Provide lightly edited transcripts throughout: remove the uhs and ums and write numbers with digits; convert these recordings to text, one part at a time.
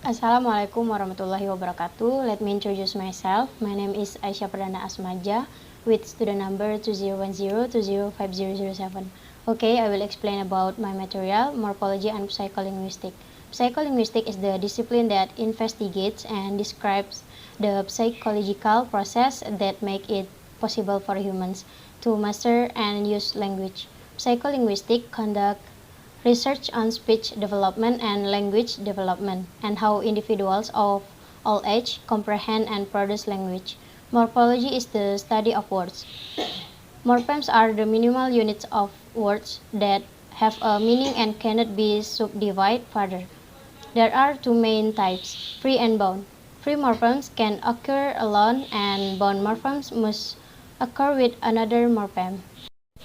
Assalamualaikum warahmatullahi wabarakatuh. Let me introduce myself. My name is Aisya Perdana Asmaja with student number 2010205007. Okay, I will explain about my material, morphology and psycholinguistic. Psycholinguistic is the discipline that investigates and describes the psychological process that make it possible for humans to master and use language. Psycholinguistic conduct research on speech development and language development, and how individuals of all age comprehend and produce language. Morphology is the study of words. Morphemes are the minimal units of words that have a meaning and cannot be subdivided further. There are two main types, free and bound. Free morphemes can occur alone, and bound morphemes must occur with another morpheme.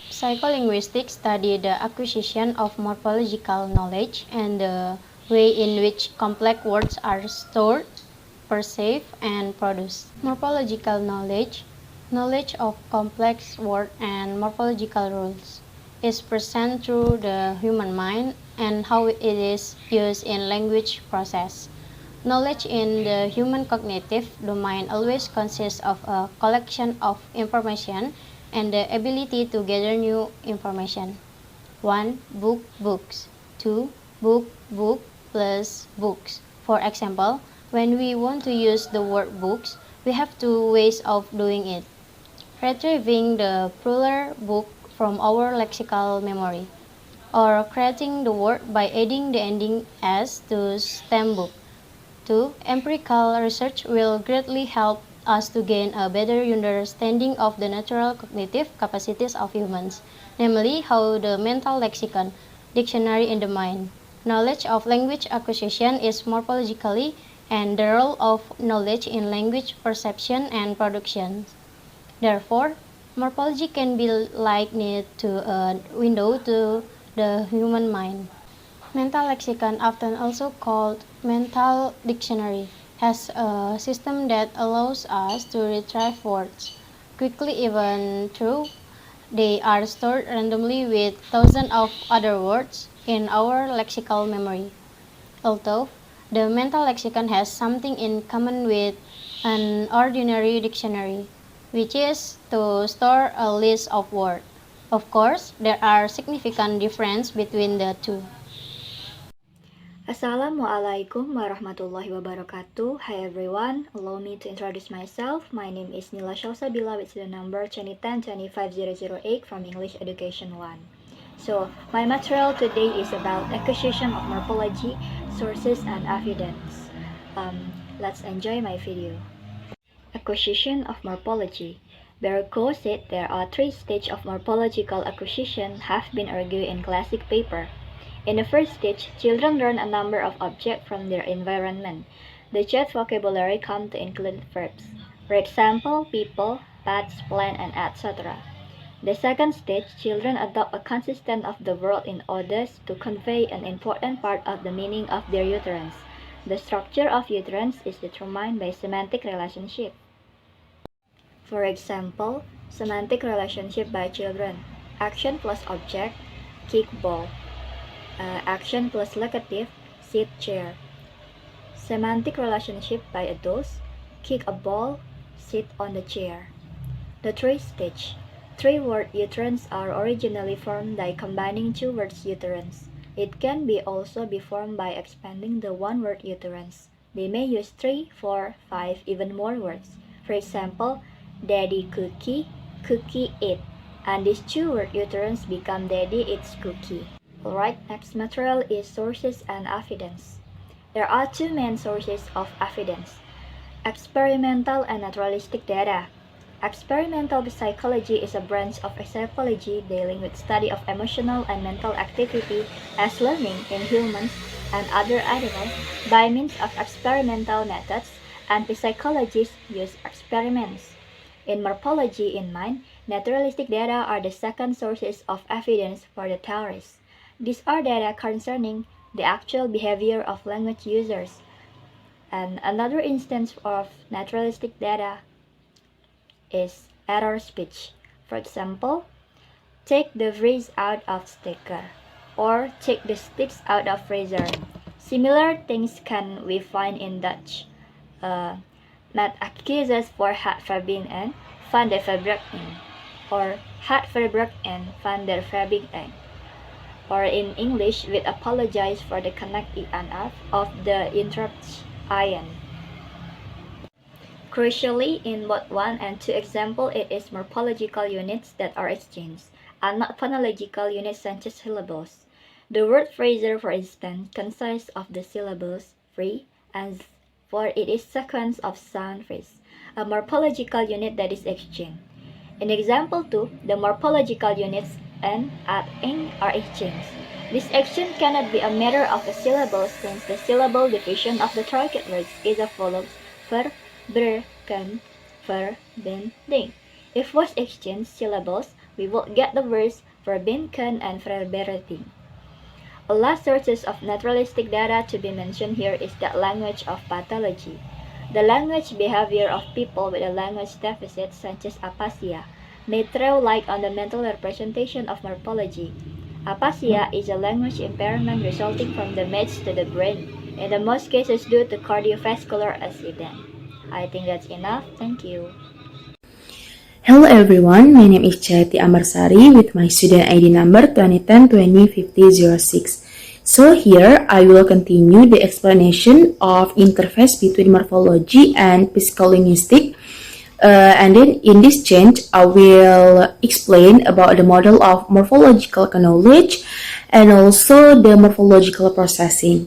Psycholinguistics study the acquisition of morphological knowledge and the way in which complex words are stored, perceived, and produced. Morphological knowledge, knowledge of complex words and morphological rules, is present through the human mind and how it is used in language process. Knowledge in the human cognitive domain always consists of a collection of information and the ability to gather new information. 1. Book, books. 2. Book plus books. For example, when we want to use the word books, we have two ways of doing it. Retrieving the plural book from our lexical memory, or creating the word by adding the ending s to stem book. 2. Empirical research will greatly help us to gain a better understanding of the natural cognitive capacities of humans, namely how the mental lexicon, dictionary in the mind. Knowledge of language acquisition is morphologically, and the role of knowledge in language perception and production. Therefore, morphology can be likened to a window to the human mind. Mental lexicon, often also called mental dictionary, has a system that allows us to retrieve words quickly even though they are stored randomly with thousands of other words in our lexical memory. Although the mental lexicon has something in common with an ordinary dictionary, which is to store a list of words. Of course, there are significant differences between the two. Assalamualaikum warahmatullahi wabarakatuh. Hi everyone, allow me to introduce myself. My name is Nila Shabillah with the number 2010-25008 from English Education 1. So, my material today is about acquisition of morphology, sources, and evidence. Let's enjoy my video. Acquisition of morphology. Berko said there are three stages of morphological acquisition have been argued in classic paper. In the first stage, children learn a number of objects from their environment. The child vocabulary comes to include verbs. For example, people, pets, plants, and etc. The second stage, children adopt a consistent of the world in order to convey an important part of the meaning of their utterance. The structure of utterance is determined by semantic relationship. For example, semantic relationship by children. Action plus object, kick ball. Action plus locative, sit chair. Semantic relationship by adults, kick a ball, sit on the chair. The three stage. Three-word utterance are originally formed by combining two words utterance. It can be also be formed by expanding the one-word utterance. They may use 3, 4, 5, even more words. For example, daddy cookie, cookie eat. And these two-word utterance become daddy eats cookie. Alright, next material is sources and evidence. There are two main sources of evidence: experimental and naturalistic data. Experimental psychology is a branch of psychology dealing with study of emotional and mental activity as learning in humans and other animals by means of experimental methods, and psychologists use experiments. In morphology in mind, naturalistic data are the second sources of evidence for the theories. These are data concerning the actual behavior of language users. And another instance of naturalistic data is error speech. For example, take the phrase out of sticker, or take the sticks out of razor. Similar things can we find in Dutch. Met accused voor het verbinden van de verbruiking, or het verbruik en van der verbinding. Or in English, we apologize for the connecting of the interruption. Crucially, in both 1 and 2 examples, it is morphological units that are exchanged, and not phonological units such as syllables. The word phraser, for instance, consists of the syllables free, and for it is sequence of sound phrase, a morphological unit that is exchanged. In example 2, the morphological units n at ing are exchanged. This exchange cannot be a matter of a syllable since the syllable division of the target words is as follows: verbruiken, verbinding. If was exchanged syllables, we will get the words verbinden and verbinding. A last source of naturalistic data to be mentioned here is the language of pathology. The language behavior of people with a language deficit, such as Aisya, may throw light on the mental representation of morphology. Aisya is a language impairment resulting from damage to the brain, in the most cases due to cardiovascular accident. I think that's enough. Thank you. Hello everyone, my name is Chayatie Ambar Sari with my student ID number 2010-205006. So here I will continue the explanation of interface between morphology and psycholinguistic. And then in this change, I will explain about the model of morphological knowledge and also the morphological processing.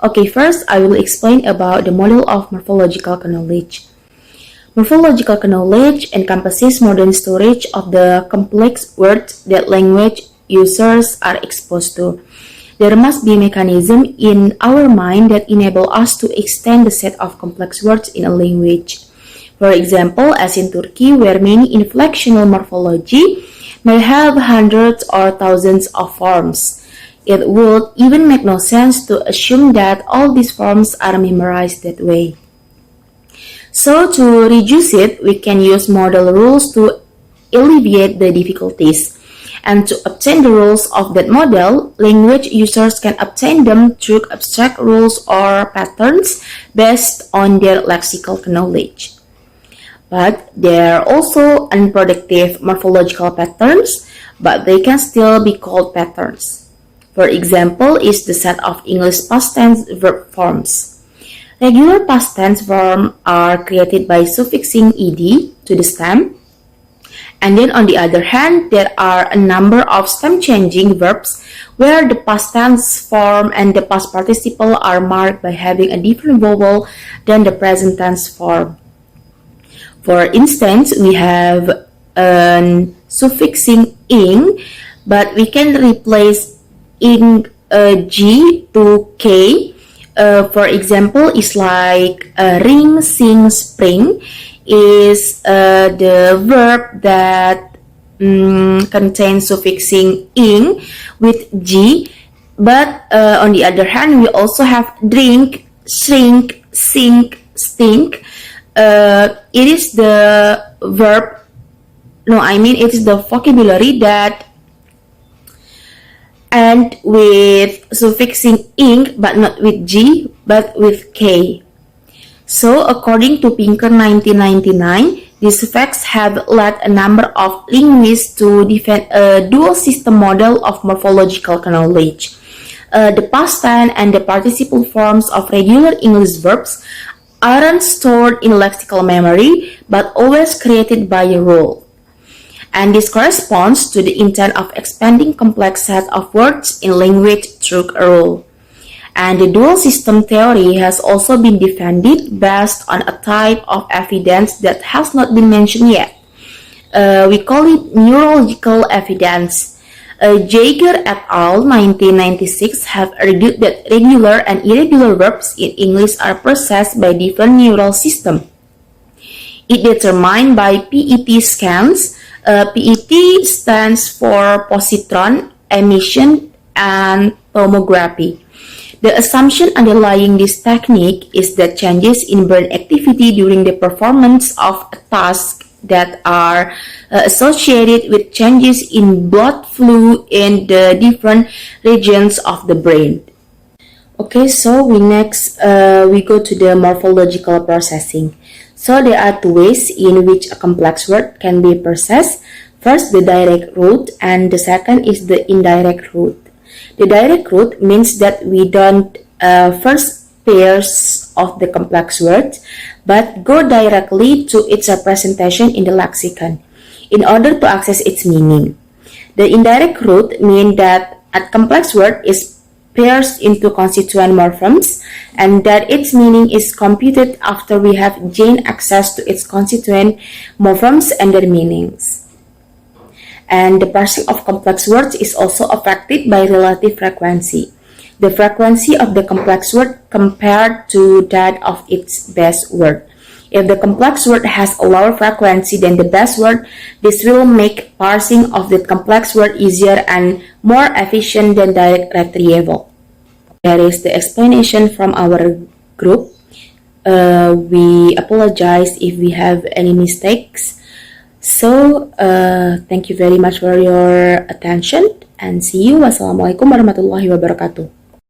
Okay, first I will explain about the model of morphological knowledge. Morphological knowledge encompasses modern storage of the complex words that language users are exposed to. There must be a mechanism in our mind that enable us to extend the set of complex words in a language. For example, as in Turkey, where many inflectional morphology may have hundreds or thousands of forms. It would even make no sense to assume that all these forms are memorized that way. So to reduce it, we can use model rules to alleviate the difficulties. And to obtain the rules of that model, language users can obtain them through abstract rules or patterns based on their lexical knowledge. But there are also unproductive morphological patterns, but they can still be called patterns. For example, is the set of English past tense verb forms. Regular past tense forms are created by suffixing ed to the stem. And then on the other hand, there are a number of stem-changing verbs where the past tense form and the past participle are marked by having a different vowel than the present tense form. For instance, we have suffixing ing, but we can replace ing g to k. For example, it's like ring, sing, spring is the verb that contains suffixing ing with g. But on the other hand, we also have drink, shrink, sink, stink. It is the verb, it is the vocabulary that end with suffixing ing, but not with g, but with k. So according to Pinker 1999, these facts have led a number of linguists to defend a dual system model of morphological knowledge. The past tense and the participle forms of regular English verbs aren't stored in lexical memory, but always created by a rule. And this corresponds to the intent of expanding complex set of words in language through a rule. And the dual system theory has also been defended based on a type of evidence that has not been mentioned yet. We call it neurological evidence. Jaeger et al. 1996 have argued that regular and irregular verbs in English are processed by different neural systems. It determined by PET scans. PET stands for positron emission and tomography. The assumption underlying this technique is that changes in brain activity during the performance of a task that are associated with changes in blood flow in the different regions of the brain. Okay, so we go to the morphological processing. So there are two ways in which a complex word can be processed. First, the direct route, and the second is the indirect route. The direct route means that we don't first pairs of the complex words, but go directly to its representation in the lexicon in order to access its meaning. The indirect route means that a complex word is pairs into constituent morphemes and that its meaning is computed after we have gained access to its constituent morphemes and their meanings. And the parsing of complex words is also affected by relative frequency, the frequency of the complex word compared to that of its base word. If the complex word has a lower frequency than the base word, this will make parsing of the complex word easier and more efficient than direct retrieval. That is the explanation from our group. We apologize if we have any mistakes. So, thank you very much for your attention and see you. Wassalamualaikum warahmatullahi wabarakatuh.